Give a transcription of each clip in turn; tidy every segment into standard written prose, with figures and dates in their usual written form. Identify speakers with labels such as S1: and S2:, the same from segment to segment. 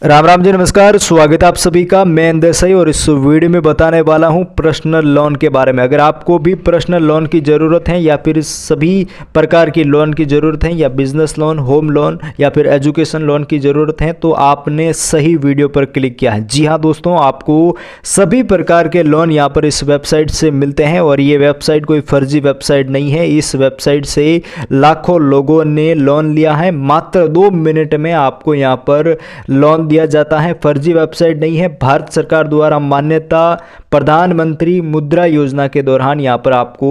S1: राम राम जी, नमस्कार। स्वागत है आप सभी का। मैं अंदर सही और इस वीडियो में बताने वाला हूं पर्सनल लोन के बारे में। अगर आपको भी पर्सनल लोन की ज़रूरत है या फिर सभी प्रकार की लोन की ज़रूरत है या बिजनेस लोन, होम लोन या फिर एजुकेशन लोन की ज़रूरत है तो आपने सही वीडियो पर क्लिक किया है। जी हाँ दोस्तों, आपको सभी प्रकार के लोन यहाँ पर इस वेबसाइट से मिलते हैं और ये वेबसाइट कोई फर्जी वेबसाइट नहीं है। इस वेबसाइट से लाखों लोगों ने लोन लिया है। मात्र 2 मिनट में आपको यहाँ पर लोन दिया जाता है। फर्जी वेबसाइट नहीं है। भारत सरकार द्वारा मान्यता प्रधानमंत्री मुद्रा योजना के दौरान यहाँ पर आपको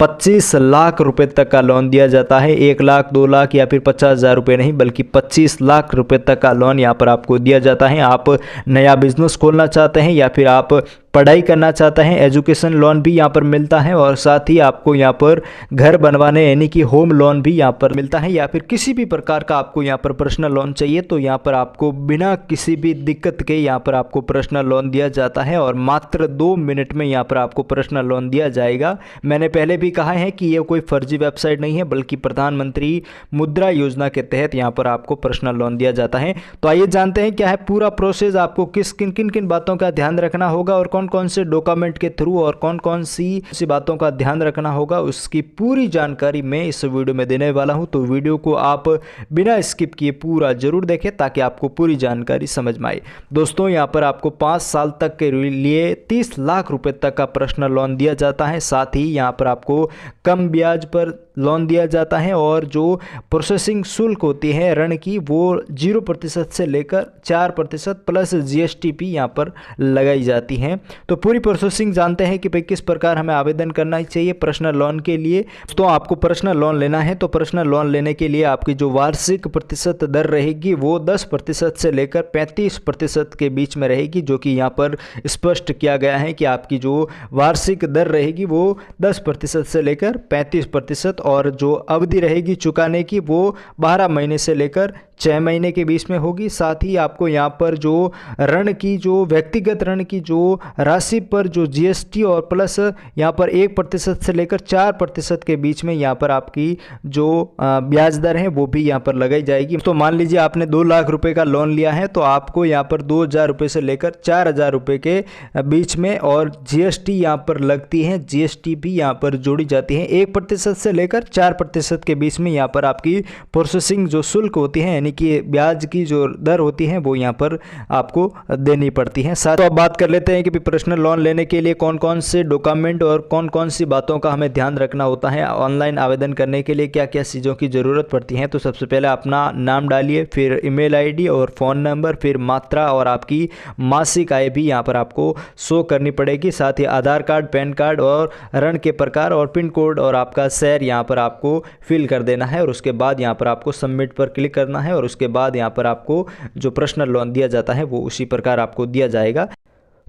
S1: 25 लाख रुपए तक का लोन दिया जाता है। 1 लाख, 2 लाख या फिर 50,000 रुपये नहीं बल्कि 25 लाख रुपए तक का लोन यहाँ पर आपको दिया जाता है। आप नया बिजनेस खोलना चाहते हैं या फिर आप पढ़ाई करना चाहते हैं, एजुकेशन लोन भी यहाँ पर मिलता है और साथ ही आपको यहाँ पर घर बनवाने यानी कि होम लोन भी यहाँ पर मिलता है। या फिर किसी भी प्रकार का आपको यहाँ पर पर्सनल लोन चाहिए तो यहाँ पर आपको बिना किसी भी दिक्कत के यहाँ पर आपको पर्सनल लोन दिया जाता है और मात्र 2 मिनट में यहाँ पर आपको पर्सनल लोन दिया जाएगा। मैंने पहले भी कहा है कि ये कोई फर्जी वेबसाइट नहीं है बल्कि प्रधानमंत्री मुद्रा योजना के तहत यहाँ पर आपको पर्सनल लोन दिया जाता है। तो आइए जानते हैं क्या है पूरा प्रोसेस, आपको किन बातों का ध्यान रखना होगा और कौन कौन से डॉक्यूमेंट के थ्रू और कौन कौन सी बातों का ध्यान रखना होगा, उसकी पूरी जानकारी मैं इस वीडियो में देने वाला हूं। तो वीडियो को आप बिना स्किप किए पूरा जरूर देखें ताकि आपको पूरी जानकारी समझ में आए। दोस्तों, यहां पर आपको 5 साल तक के लिए 30 लाख रुपए तक का पर्सनल लोन दिया जाता है। साथ ही यहां पर आपको कम ब्याज पर लोन दिया जाता है और जो प्रोसेसिंग शुल्क होती है ऋण की वो 0% से लेकर 4% प्लस जीएसटी भी यहाँ पर लगाई जाती है। तो पूरी प्रोसेसिंग जानते हैं कि भाई किस प्रकार हमें आवेदन करना चाहिए पर्सनल लोन के लिए। तो आपको पर्सनल लोन लेना है तो पर्सनल लोन लेने के लिए आपकी जो वार्षिक प्रतिशत दर रहेगी वो 10% से लेकर 35% के बीच में रहेगी, जो कि यहाँ पर स्पष्ट किया गया है कि आपकी जो वार्षिक दर रहेगी वो 10% से लेकर 35% और जो अवधि रहेगी चुकाने की वो 12 महीने से लेकर 6 महीने के बीच में होगी। साथ ही आपको यहाँ पर जो ऋण की जो व्यक्तिगत ऋण की जो राशि पर जो जीएसटी और प्लस यहाँ पर 1% से लेकर 4% के बीच में यहाँ पर आपकी जो ब्याज दर है वो भी यहाँ पर लगाई जाएगी। तो मान लीजिए आपने 2 लाख रुपए का लोन लिया है तो आपको यहाँ पर 2,000 रुपये से लेकर 4,000 रुपये के बीच में और जीएसटी यहाँ पर लगती है। जीएसटी भी यहाँ पर जोड़ी जाती है। 1% से लेकर 4% के बीच में यहाँ पर आपकी प्रोसेसिंग जो शुल्क होती है यानी कि ब्याज की जो दर होती है वो यहाँ पर आपको देनी पड़ती है। साथ तो अब बात कर लेते हैं कि पर्सनल लोन लेने के लिए कौन कौन से डॉक्यूमेंट और कौन कौन सी बातों का हमें ध्यान रखना होता है। ऑनलाइन आवेदन करने के लिए क्या क्या चीज़ों की ज़रूरत पड़ती है। तो सबसे पहले अपना नाम डालिए, फिर ईमेल आईडी और फ़ोन नंबर, फिर मात्रा और आपकी मासिक आय भी यहाँ पर आपको शो करनी पड़ेगी। साथ ही आधार कार्ड, पैन कार्ड और ऋण के प्रकार और पिन कोड और आपका शहर यहाँ पर आपको फिल कर देना है और उसके बाद यहाँ पर आपको सबमिट पर क्लिक करना है और उसके बाद यहाँ पर आपको जो पर्सनल लोन दिया जाता है वो उसी प्रकार आपको दिया जाएगा।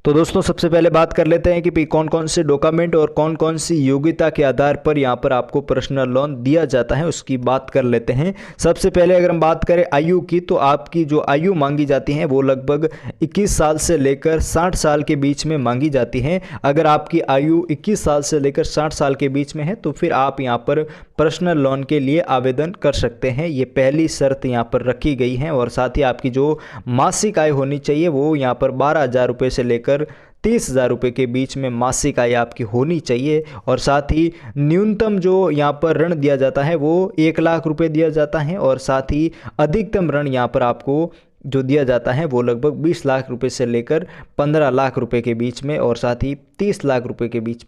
S1: तो दोस्तों, सबसे पहले बात कर लेते हैं कि कौन कौन से डॉक्यूमेंट और कौन कौन सी योग्यता के आधार पर यहाँ पर आपको पर्सनल लोन दिया जाता है उसकी बात कर लेते हैं। सबसे पहले अगर हम बात करें आयु की तो आपकी जो आयु मांगी जाती है वो लगभग 21 साल से लेकर 60 साल के बीच में मांगी जाती है। अगर आपकी आयु 21 साल से लेकर 60 साल के बीच में है तो फिर आप यहाँ पर पर्सनल लोन के लिए आवेदन कर सकते हैं। ये पहली शर्त यहाँ पर रखी गई है और साथ ही आपकी जो मासिक आय होनी चाहिए वो यहाँ पर 12,000 रुपये से लेकर 30,000 रुपये के बीच में मासिक आय आपकी होनी चाहिए। और साथ ही न्यूनतम जो यहाँ पर ऋण दिया जाता है वो 1 लाख रुपये दिया जाता है और साथ ही अधिकतम ऋण यहाँ पर आपको जो दिया जाता है वो लगभग 20 लाख रुपये से लेकर 15 लाख रुपये के बीच में और साथ ही 30 लाख रुपये के बीच।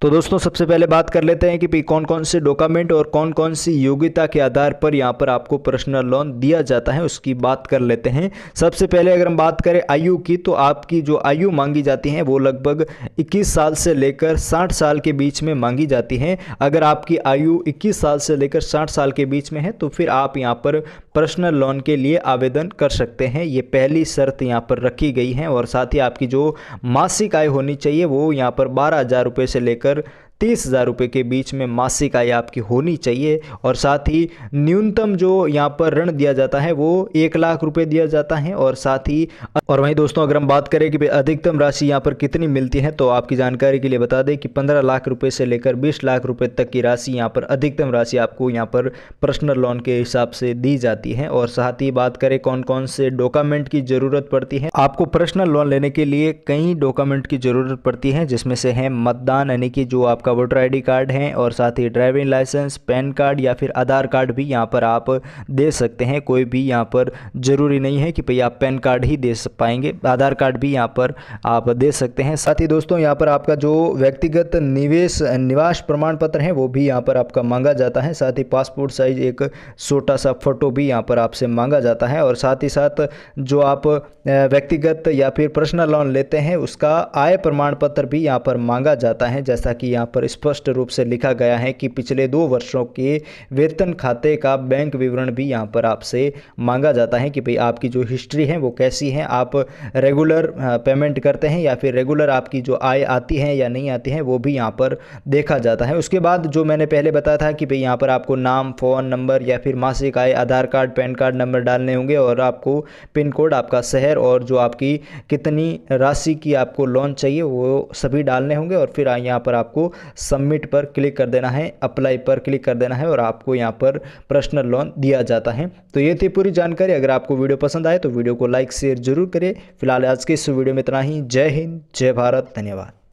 S1: तो दोस्तों, सबसे पहले बात कर लेते हैं कि कौन कौन से डॉक्यूमेंट और कौन कौन सी योग्यता के आधार पर यहाँ पर आपको पर्सनल लोन दिया जाता है उसकी बात कर लेते हैं। सबसे पहले अगर हम बात करें आयु की तो आपकी जो आयु मांगी जाती है वो लगभग 21 साल से लेकर 60 साल के बीच में मांगी जाती है। अगर आपकी आयु 21 साल से लेकर 60 साल के बीच में है तो फिर आप यहाँ पर पर्सनल लोन के लिए आवेदन कर सकते हैं। ये पहली शर्त यहाँ पर रखी गई है और साथ ही आपकी जो मासिक आय होनी चाहिए वो यहाँ पर 12,000 रुपये से लेकर 30,000 रुपये के बीच में मासिक आय आपकी होनी चाहिए। और साथ ही न्यूनतम जो यहाँ पर ऋण दिया जाता है वो 1 लाख रुपए दिया जाता है। और साथ ही वहीं दोस्तों अगर हम बात करें कि भाई अधिकतम राशि यहाँ पर कितनी मिलती है, तो आपकी जानकारी के लिए बता दें कि 15 लाख रुपए से लेकर 20 लाख रुपए तक की राशि यहाँ पर अधिकतम राशि आपको यहाँ पर पर्सनल लोन के हिसाब से दी जाती है। और साथ ही बात करें कौन कौन से डॉक्यूमेंट की ज़रूरत पड़ती है। आपको पर्सनल लोन लेने के लिए कई डॉक्यूमेंट की ज़रूरत पड़ती है, जिसमें से है मतदान यानी कि जो आपका वोटर ID कार्ड है, और साथ ही ड्राइविंग लाइसेंस, पैन कार्ड या फिर आधार कार्ड भी यहाँ पर आप दे सकते हैं। कोई भी यहाँ पर ज़रूरी नहीं है कि भाई आप पैन कार्ड ही दे पाएंगे, आधार कार्ड भी यहाँ पर आप दे सकते हैं। साथ ही दोस्तों यहाँ पर आपका जो व्यक्तिगत निवास प्रमाण पत्र है वो भी यहाँ पर आपका मांगा जाता है। साथ ही पासपोर्ट साइज एक छोटा सा फोटो भी यहाँ पर आपसे मांगा जाता है। और साथ ही साथ जो आप व्यक्तिगत या फिर पर्सनल लोन लेते हैं उसका आय प्रमाण पत्र भी यहाँ पर मांगा जाता है, जैसा कि यहाँ पर स्पष्ट रूप से लिखा गया है कि पिछले 2 वर्षों के वेतन खाते का बैंक विवरण भी यहाँ पर आपसे मांगा जाता है कि भाई आपकी जो हिस्ट्री है वो कैसी है, आप रेगुलर पेमेंट करते हैं या फिर रेगुलर आपकी जो आय आती है या नहीं आती है, वो भी यहाँ पर देखा जाता है। उसके बाद जो मैंने पहले बताया था कि भाई यहाँ पर आपको नाम, फ़ोन नंबर या फिर मासिक आय, आधार कार्ड, पैन कार्ड नंबर डालने होंगे, और आपको पिन कोड, आपका शहर और जो आपकी कितनी राशि की आपको लोन चाहिए वो सभी डालने होंगे। और फिर यहाँ पर आपको सबमिट पर क्लिक कर देना है, अप्लाई पर क्लिक कर देना है, और आपको यहाँ पर पर्सनल लोन दिया जाता है। तो ये थी पूरी जानकारी। अगर आपको वीडियो पसंद आए तो वीडियो को लाइक शेयर जरूर करें। फिलहाल आज के इस वीडियो में इतना ही। जय हिंद, जय भारत, धन्यवाद।